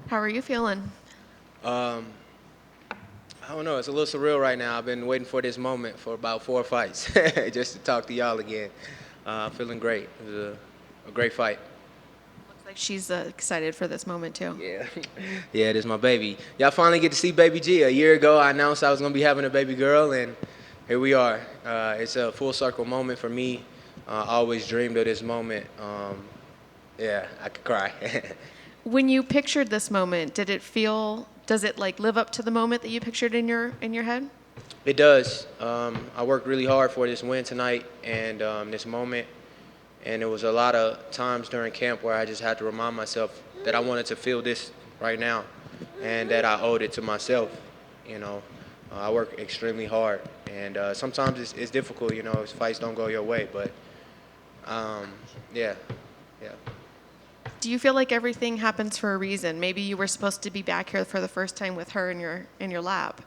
How are you feeling? Um, I don't know. It's a little surreal right now. I've been waiting for this moment for about 4 fights just to talk to y'all again. Feeling great. It was a great fight. Looks like she's excited for this moment too. Yeah. Yeah, it is my baby. Y'all finally get to see baby G. A year ago, I announced I was going to be having a baby girl, and here we are. It's a full circle moment for me. I always dreamed of this moment. Yeah, I could cry. When you pictured this moment, does it like live up to the moment that you pictured in your head? It does. I worked really hard for this win tonight and this moment. And there was a lot of times during camp where I just had to remind myself that I wanted to feel this right now and that I owed it to myself. You know, I work extremely hard. And sometimes it's difficult, fights don't go your way. But um, yeah, yeah. Do you feel like everything happens for a reason? Maybe you were supposed to be back here for the first time with her in your lap.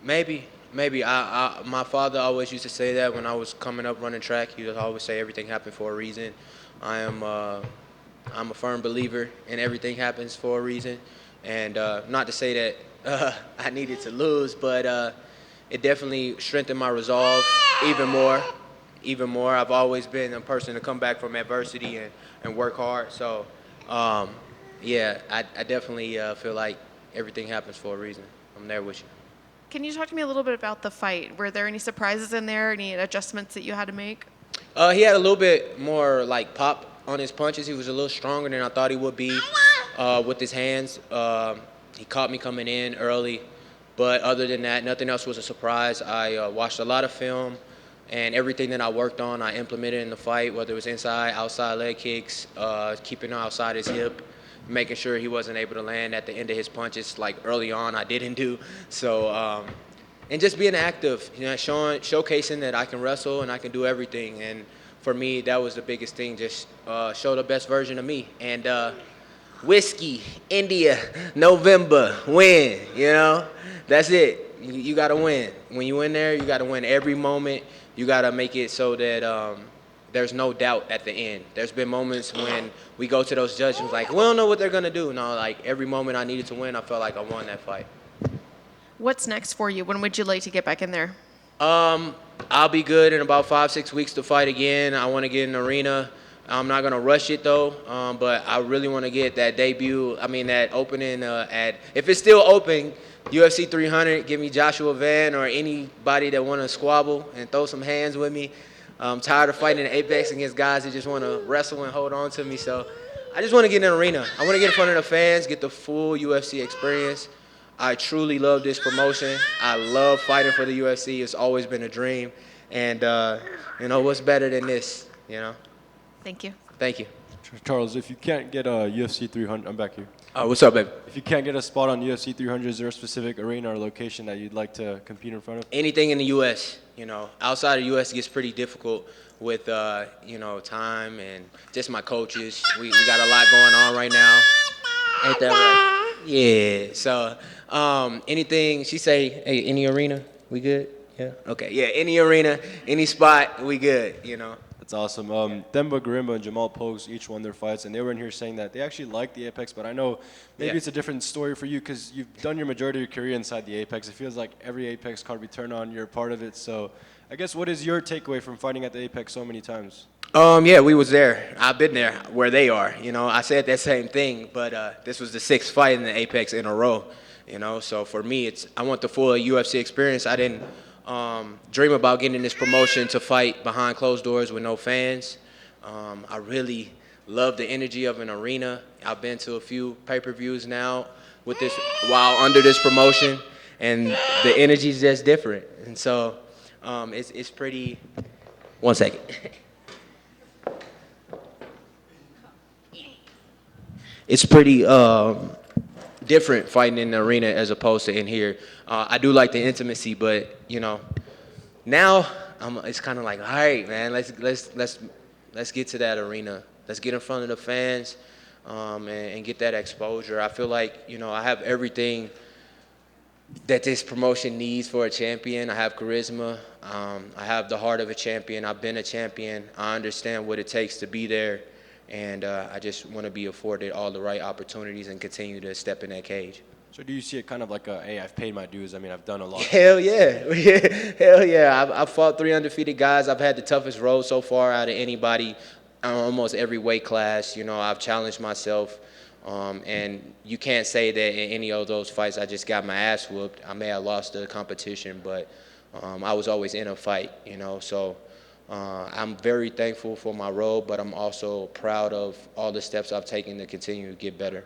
Maybe. My father always used to say that when I was coming up running track. He would always say everything happened for a reason. I am, I'm a firm believer in everything happens for a reason, and not to say that I needed to lose, but it definitely strengthened my resolve even more. Even more. I've always been a person to come back from adversity and work hard. So, um, yeah, I definitely feel like everything happens for a reason. I'm there with you. Can you talk to me a little bit about the fight? Were there any surprises in there? Any adjustments that you had to make? He had a little bit more like pop on his punches. He was a little stronger than I thought he would be with his hands. He caught me coming in early, but other than that, nothing else was a surprise. I watched a lot of film, and everything that I worked on, I implemented in the fight, whether it was inside, outside leg kicks, keeping him outside his hip, making sure he wasn't able to land at the end of his punches like early on I didn't do. So and just being active, showcasing that I can wrestle and I can do everything. And for me, that was the biggest thing. Just show the best version of me. And whiskey, India, November, win. That's it. You got to win. When you in there, you got to win every moment. You got to make it so that there's no doubt at the end. There's been moments when we go to those judges like, we don't know what they're gonna do. No, like every moment I needed to win, I felt like I won that fight. What's next for you? When would you like to get back in there? Um, I'll be good in about 5, 6 weeks to fight again. I want to get in the arena. I'm not gonna rush it though, but I really want to get that debut. I mean that opening at if it's still open, UFC 300. Give me Joshua Van or anybody that want to squabble and throw some hands with me. I'm tired of fighting in Apex against guys that just want to wrestle and hold on to me. So I just want to get in an arena. I want to get in front of the fans, get the full UFC experience. I truly love this promotion. I love fighting for the UFC. It's always been a dream. And, what's better than this, Thank you. Thank you. Charles, if you can't get a UFC 300, I'm back here. What's up, baby? If you can't get a spot on UFC 300, is there a specific arena or location that you'd like to compete in front of? Anything in the U.S., outside of the U.S. it gets pretty difficult with, time and just my coaches. We got a lot going on right now. Ain't that right? Yeah. So, anything, she say, hey, any arena, we good? Yeah. Okay. Yeah. Any arena, any spot, we good. That's awesome. Themba Garimba and Jamal Pokes each won their fights, and they were in here saying that they actually like the Apex, but I know maybe it's a different story for you because you've done your majority of your career inside the Apex. It feels like every Apex card we turn on, you're a part of it. So I guess what is your takeaway from fighting at the Apex so many times? Yeah, we was there. I've been there where they are. I said that same thing, but this was the 6th fight in the Apex in a row. So for me, I want the full UFC experience. I didn't dream about getting this promotion to fight behind closed doors with no fans. I really love the energy of an arena. I've been to a few pay-per-views now with this while under this promotion, and the energy is just different. And so it's pretty. One second. It's pretty different fighting in the arena as opposed to in here. I do like the intimacy, but now it's kind of like, all right, man, let's get to that arena. Let's get in front of the fans and get that exposure. I feel like I have everything that this promotion needs for a champion. I have charisma. I have the heart of a champion. I've been a champion. I understand what it takes to be there. and I just want to be afforded all the right opportunities and continue to step in that cage. So do you see it kind of like a, hey, I've paid my dues? I mean, I've done a lot. Hell yeah. Hell yeah. I've fought 3 undefeated guys. I've had the toughest road so far out of anybody, almost every weight class. You know, I've challenged myself. And you can't say that in any of those fights I just got my ass whooped. I may have lost the competition, but I was always in a fight, you know. So I'm very thankful for my road, but I'm also proud of all the steps I've taken to continue to get better.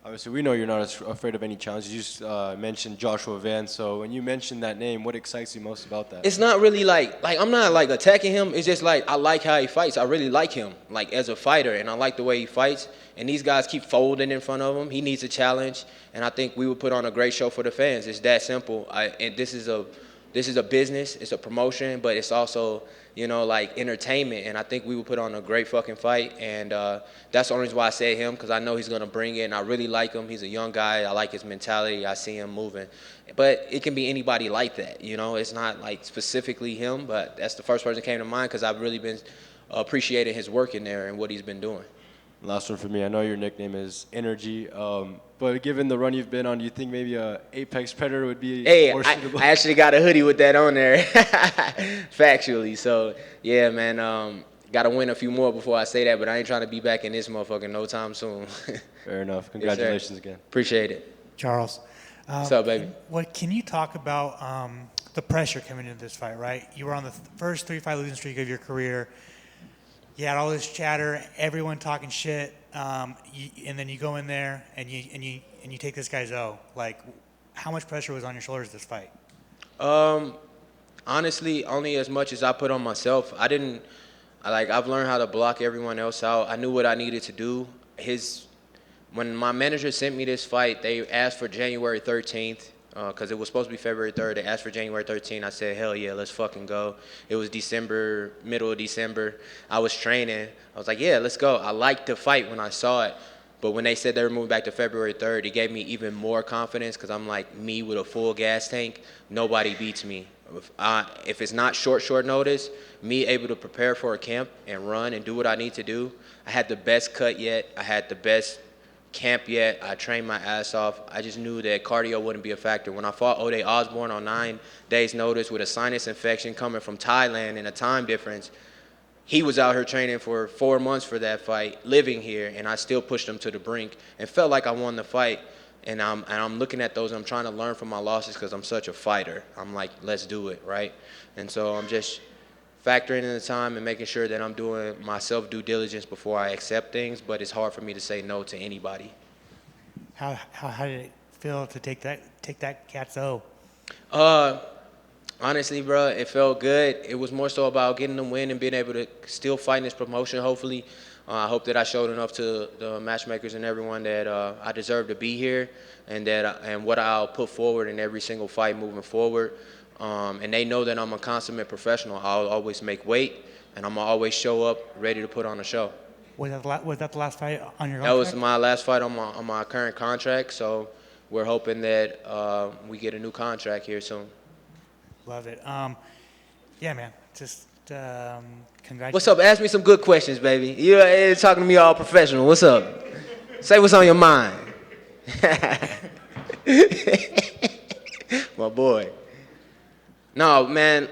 Obviously, we know you're not as afraid of any challenges. You just mentioned Joshua Vance. So when you mentioned that name, what excites you most about that? It's not really like I'm not like attacking him. It's just like I like how he fights. I really like him like as a fighter, and I like the way he fights. And these guys keep folding in front of him. He needs a challenge, and I think we would put on a great show for the fans. It's that simple. And this is a business. It's a promotion, but it's also, you know, like entertainment. And I think we would put on a great fucking fight. And that's the only reason why I say him, because I know he's going to bring it. And I really like him. He's a young guy. I like his mentality. I see him moving. But it can be anybody like that, you know. It's not like specifically him, but that's the first person that came to mind because I've really been appreciating his work in there and what he's been doing. Last one for me. I know your nickname is Energy, but given the run you've been on, do you think maybe a Apex Predator would be more suitable? I actually got a hoodie with that on there, factually. So, yeah, man, got to win a few more before I say that, but I ain't trying to be back in this motherfucker no time soon. Fair enough. Congratulations again. Appreciate it. Charles. What's up, baby? What can you talk about the pressure coming into this fight, right? You were on the first 3-fight losing streak of your career. You had all this chatter, everyone talking shit, and then you go in there and you take this guy's O. Like, how much pressure was on your shoulders this fight? Honestly, only as much as I put on myself. I've learned how to block everyone else out. I knew what I needed to do. When my manager sent me this fight, they asked for January 13th. Because it was supposed to be February 3rd. They asked for January 13th. I said, hell yeah, let's fucking go. It was December, middle of December. I was training. I was like, yeah, let's go. I liked the fight when I saw it. But when they said they were moving back to February 3rd, it gave me even more confidence because I'm like, me with a full gas tank, nobody beats me. If it's not short notice, me able to prepare for a camp and run and do what I need to do. I had the best cut yet. I had the best camp yet. I trained my ass off. I just knew that cardio wouldn't be a factor. When I fought Ode Osborne on 9 days' notice with a sinus infection coming from Thailand and a time difference, he was out here training for 4 months for that fight, living here, and I still pushed him to the brink and felt like I won the fight. And I'm looking at those and I'm trying to learn from my losses because I'm such a fighter. I'm like, let's do it, right? And so I'm just factoring in the time and making sure that I'm doing my self-due diligence before I accept things, but it's hard for me to say no to anybody. How did it feel to take that cat's O? Honestly, bro, it felt good. It was more so about getting the win and being able to still fight in this promotion, hopefully. I hope that I showed enough to the matchmakers and everyone that I deserve to be here and what I'll put forward in every single fight moving forward. And they know that I'm a consummate professional. I'll always make weight, and I'm going to always show up ready to put on a show. Was that the last fight on your contract? That was my last fight on my current contract, so we're hoping that we get a new contract here soon. Love it. Yeah, man. Just congratulations. What's up? Ask me some good questions, baby. You're talking to me all professional. What's up? Say what's on your mind. My boy. No, man,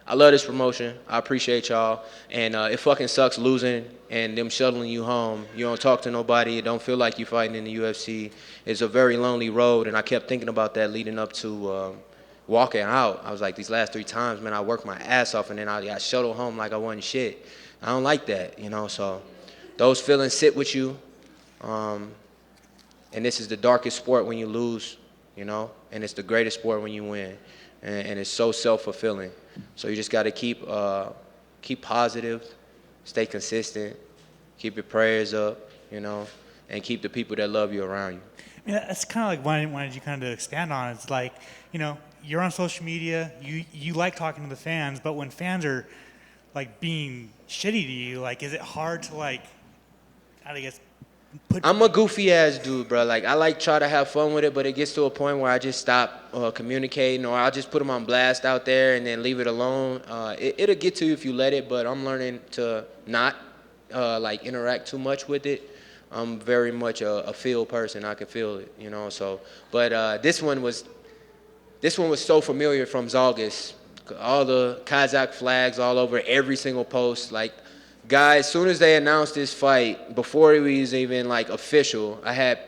I love this promotion. I appreciate y'all. And it fucking sucks losing and them shuttling you home. You don't talk to nobody. It don't feel like you're fighting in the UFC. It's a very lonely road, and I kept thinking about that leading up to walking out. I was like, these last 3 times, man, I worked my ass off, and then I got shuttled home like I wasn't shit. I don't like that, you know, so those feelings sit with you. And this is the darkest sport when you lose, you know, and it's the greatest sport when you win. And it's so self-fulfilling. So you just got to keep positive, stay consistent, keep your prayers up, you know, and keep the people that love you around you. I mean, that's kind of like what I wanted you kind of to expand on. It's like, you know, you're on social media, you like talking to the fans, but when fans are like being shitty to you, like, is it hard to like, I guess, I'm a goofy ass dude, bro. Like, I like try to have fun with it, but it gets to a point where I just stop communicating, or I'll just put them on blast out there and then leave it alone. It'll get to you if you let it, but I'm learning to not like interact too much with it. I'm very much a feel person. I can feel it, you know. So, but this one was so familiar from Zalgis. All the Kazakh flags all over every single post. Like, guys, as soon as they announced this fight, before it was even like official, I had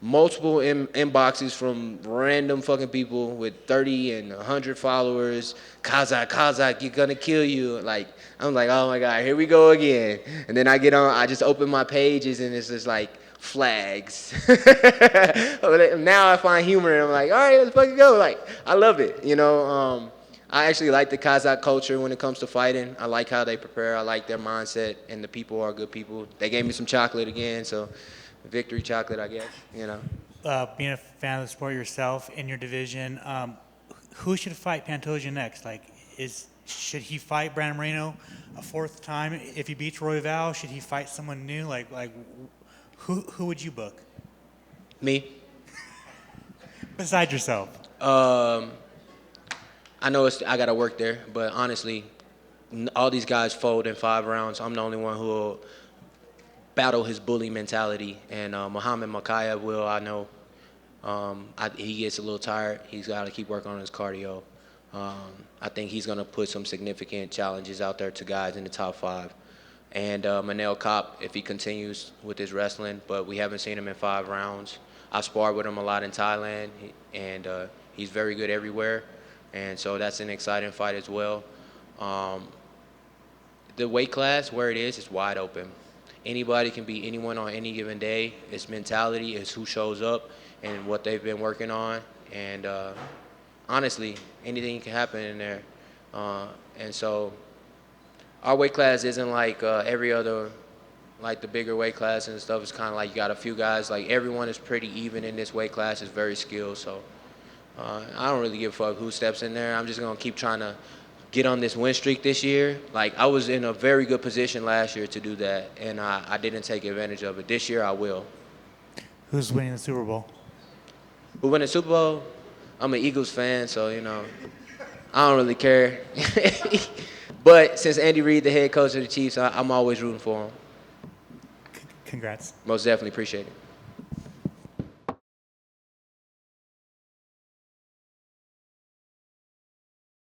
multiple inboxes from random fucking people with 30 and 100 followers. Kazakh, you're gonna kill you. Like, I'm like, oh my God, here we go again. And then I get on, I just open my pages and it's just like flags. Now I find humor and I'm like, all right, let's fucking go. Like, I love it, you know. I actually like the Kazakh culture when it comes to fighting. I like how they prepare. I like their mindset, and the people are good people. They gave me some chocolate again, so victory chocolate, I guess, you know. Being a fan of the sport yourself in your division, who should fight Pantoja next? Like, should he fight Brandon Moreno a fourth time? If he beats Roy Val, should he fight someone new? Like who would you book? Me? Besides yourself. I know I got to work there, but honestly, all these guys fold in 5 rounds. I'm the only one who will battle his bully mentality, and Muhammad Makayev will. I know he gets a little tired. He's got to keep working on his cardio. I think he's going to put some significant challenges out there to guys in the top 5. And Manel Kopp, if he continues with his wrestling, but we haven't seen him in 5 rounds. I sparred with him a lot in Thailand, and he's very good everywhere. And so that's an exciting fight as well. The weight class, where it is wide open. Anybody can beat anyone on any given day. It's mentality, it's who shows up, and what they've been working on. And honestly, anything can happen in there. And so our weight class isn't like every other, like the bigger weight class and stuff. It's kind of like you got a few guys. Like, everyone is pretty even in this weight class. It's very skilled. So I don't really give a fuck who steps in there. I'm just going to keep trying to get on this win streak this year. Like, I was in a very good position last year to do that, and I didn't take advantage of it. This year I will. Who's winning the Super Bowl? Who win the Super Bowl? I'm an Eagles fan, so, you know, I don't really care. But since Andy Reid, the head coach of the Chiefs, I'm always rooting for him. Congrats. Most definitely appreciate it.